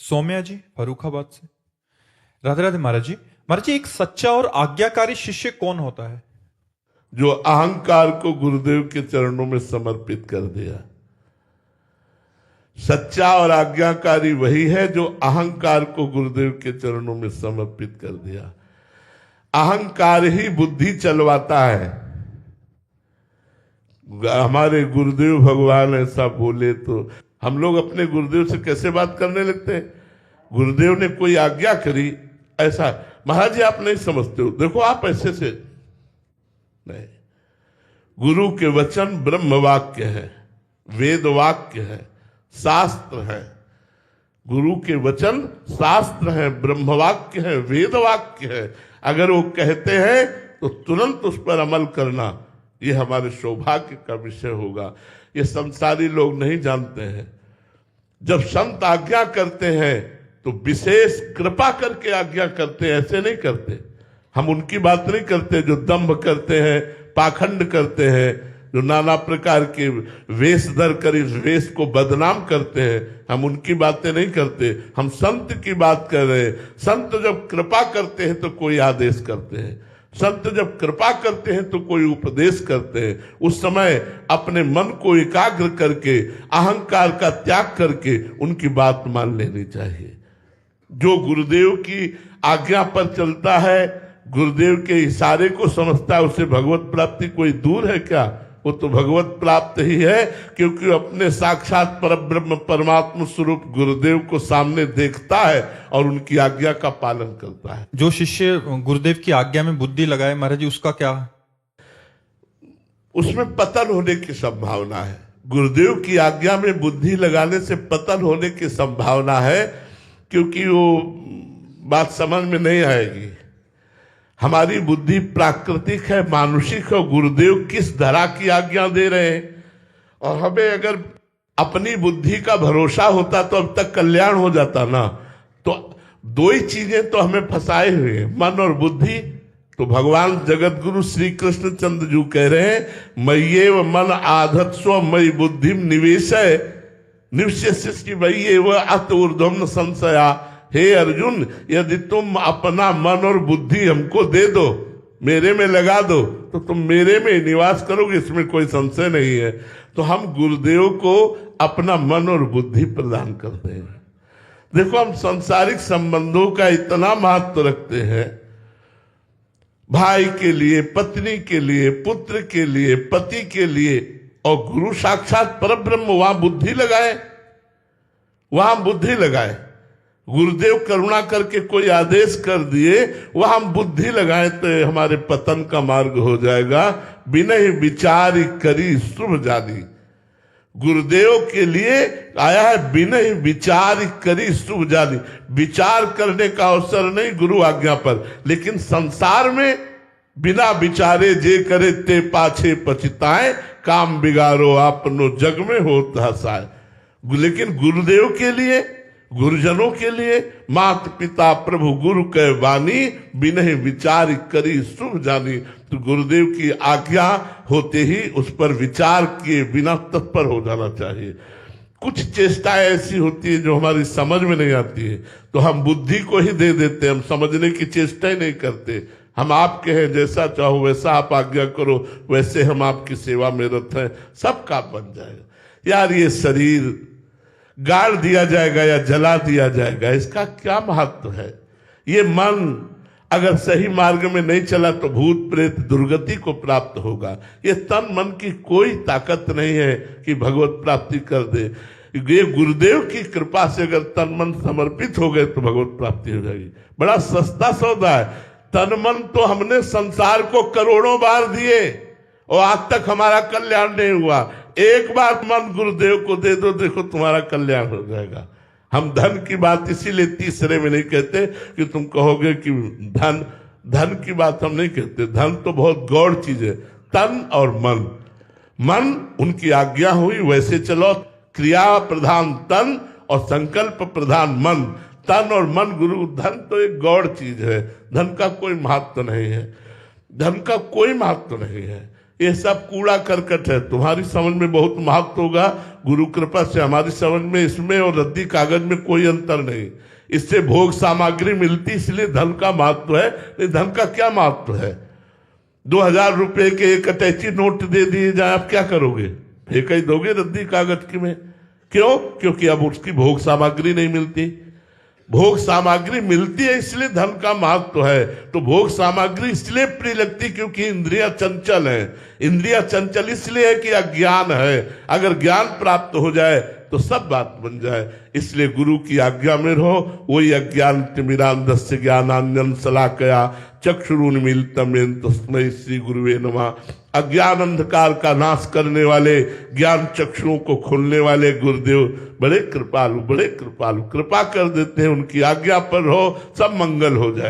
सौम्या जी फर्रुखाबाद से। राधे राधे महाराज जी। महाराज जी, एक सच्चा और आज्ञाकारी शिष्य कौन होता है? जो अहंकार को गुरुदेव के चरणों में समर्पित कर दिया। सच्चा और आज्ञाकारी वही है जो अहंकार को गुरुदेव के चरणों में समर्पित कर दिया। अहंकार ही बुद्धि चलवाता है। हमारे गुरुदेव भगवान ऐसा बोले तो हम लोग अपने गुरुदेव से कैसे बात करने लगते हैं। गुरुदेव ने कोई आज्ञा करी, ऐसा महाराज जी आप नहीं समझते हो, देखो आप ऐसे से नहीं। गुरु के वचन ब्रह्म वाक्य है, वेद वाक्य है, शास्त्र है। गुरु के वचन शास्त्र है, ब्रह्म वाक्य है, वेद वाक्य है। अगर वो कहते हैं तो तुरंत उस पर अमल करना, ये हमारे सौभाग्य का विषय होगा। ये संसारी लोग नहीं जानते हैं। जब संत आज्ञा करते हैं तो विशेष कृपा करके आज्ञा करते हैं, ऐसे नहीं करते। हम उनकी बात नहीं करते जो दंभ करते हैं, पाखंड करते हैं, जो नाना प्रकार के वेश धर कर इस वेश को बदनाम करते हैं। हम उनकी बातें नहीं करते, हम संत की बात कर रहे हैं। संत जब कृपा करते हैं तो कोई आदेश करते हैं, संत जब कृपा करते हैं तो कोई उपदेश करते हैं। उस समय अपने मन को एकाग्र करके, अहंकार का त्याग करके उनकी बात मान लेनी चाहिए। जो गुरुदेव की आज्ञा पर चलता है, गुरुदेव के इशारे को समझता है, उसे भगवत प्राप्ति कोई दूर है क्या? वो तो भगवत प्राप्त ही है, क्योंकि अपने साक्षात परब्रह्म परमात्मा स्वरूप गुरुदेव को सामने देखता है और उनकी आज्ञा का पालन करता है। जो शिष्य गुरुदेव की आज्ञा में बुद्धि लगाए महाराज जी, उसका क्या? उसमें पतन होने की संभावना है। गुरुदेव की आज्ञा में बुद्धि लगाने से पतन होने की संभावना है, क्योंकि वो बात समझ में नहीं आएगी। हमारी बुद्धि प्राकृतिक है, मानुषिक है। गुरुदेव किस धरा की आज्ञा दे रहे हैं, और हमें अगर अपनी बुद्धि का भरोसा होता तो अब तक कल्याण हो जाता ना। तो दो ही चीजें तो हमें फंसाए हुए हैं, मन और बुद्धि। तो भगवान जगत गुरु श्री कृष्ण चंद्र जी कह रहे हैं, मय्येव मन आधत्स्व मयि बुद्धिम निवेशय निवश्यसि मय्येव अत ऊर्ध्वं संशया। हे अर्जुन, यदि तुम अपना मन और बुद्धि हमको दे दो, मेरे में लगा दो, तो तुम मेरे में निवास करोगे, इसमें कोई संशय नहीं है। तो हम गुरुदेव को अपना मन और बुद्धि प्रदान करते हैं। देखो, हम सांसारिक संबंधों का इतना महत्व रखते हैं, भाई के लिए, पत्नी के लिए, पुत्र के लिए, पति के लिए, और गुरु साक्षात परब्रह्म, वहां बुद्धि लगाए, वहां बुद्धि लगाए। गुरुदेव करुणा करके कोई आदेश कर दिए, वह हम बुद्धि लगाए तो हमारे पतन का मार्ग हो जाएगा। बिना ही विचार करी शुभ जानी। गुरुदेव के लिए आया है, बिना ही विचार करी शुभ जानी। विचार करने का अवसर नहीं गुरु आज्ञा पर, लेकिन संसार में बिना विचारे जे करे ते पाछे पछताए, काम बिगाड़ो आपनो जग में होत हसाए। लेकिन गुरुदेव के लिए, गुरुजनों के लिए, मात पिता प्रभु गुरु के वाणी, बिना विचार करी शुभ जानी। तो गुरुदेव की आज्ञा होते ही उस पर विचार किए बिना तत्पर हो जाना चाहिए। कुछ चेष्टाएं ऐसी होती है जो हमारी समझ में नहीं आती है, तो हम बुद्धि को ही दे देते हैं, हम समझने की चेष्टा ही नहीं करते। हम आपके हैं, जैसा चाहो वैसा आप आज्ञा करो, वैसे हम आपकी सेवा में रत हैं, सब काम बन जाएगा। यार, ये शरीर गाड़ दिया जाएगा या जला दिया जाएगा, इसका क्या महत्व है? ये मन अगर सही मार्ग में नहीं चला तो भूत प्रेत दुर्गति को प्राप्त होगा। ये तन मन की कोई ताकत नहीं है कि भगवत प्राप्ति कर दे। ये गुरुदेव की कृपा से अगर तन मन समर्पित हो गए तो भगवत प्राप्ति हो जाएगी। बड़ा सस्ता सौदा है। तन मन तो हमने संसार को करोड़ों बार दिए और आज तक हमारा कल्याण नहीं हुआ। एक बार मन गुरुदेव को दे दो, देखो तुम्हारा कल्याण हो जाएगा। हम धन की बात इसीलिए तीसरे में नहीं कहते कि तुम कहोगे कि धन की बात हम नहीं कहते। धन तो बहुत गौड़ चीज है। तन और मन उनकी आज्ञा हुई वैसे चलो। क्रिया प्रधान तन और संकल्प प्रधान मन। तन और मन गुरु। धन तो एक गौड़ चीज है, धन का कोई महत्व नहीं है, धन का कोई महत्व नहीं है। ये सब कूड़ा करकट है। तुम्हारी समझ में बहुत महत्व होगा, गुरु कृपा से हमारी समझ में इसमें और रद्दी कागज में कोई अंतर नहीं। इससे भोग सामग्री मिलती, इसलिए धन का महत्व है। नहीं, धन का क्या महत्व है? 2000 रुपए के एक अटैची नोट दे दिए जाए, आप क्या करोगे? फेंक ही दोगे रद्दी कागज की में। क्यों? क्योंकि अब उसकी भोग सामग्री नहीं मिलती। भोग सामग्री मिलती है इसलिए धन का महत्व है। तो भोग सामग्री इसलिए प्रिय लगती क्योंकि इंद्रियां चंचल है। इंद्रियां चंचल इसलिए है कि अज्ञान है। अगर ज्ञान प्राप्त हो जाए तो सब बात बन जाए। इसलिए गुरु की आज्ञा में रहो। वही अज्ञान तिमिरांधस्य ज्ञानांजन शलाकया चक्षुरुन्मीलितम् येन तस्मै श्री गुरुवे नमः। अज्ञान अंधकार का नाश करने वाले, ज्ञान चक्षुओं को खोलने वाले गुरुदेव बड़े कृपालु, बड़े कृपालु, कृपा कर देते हैं। उनकी आज्ञा पर रहो, सब मंगल हो जाए।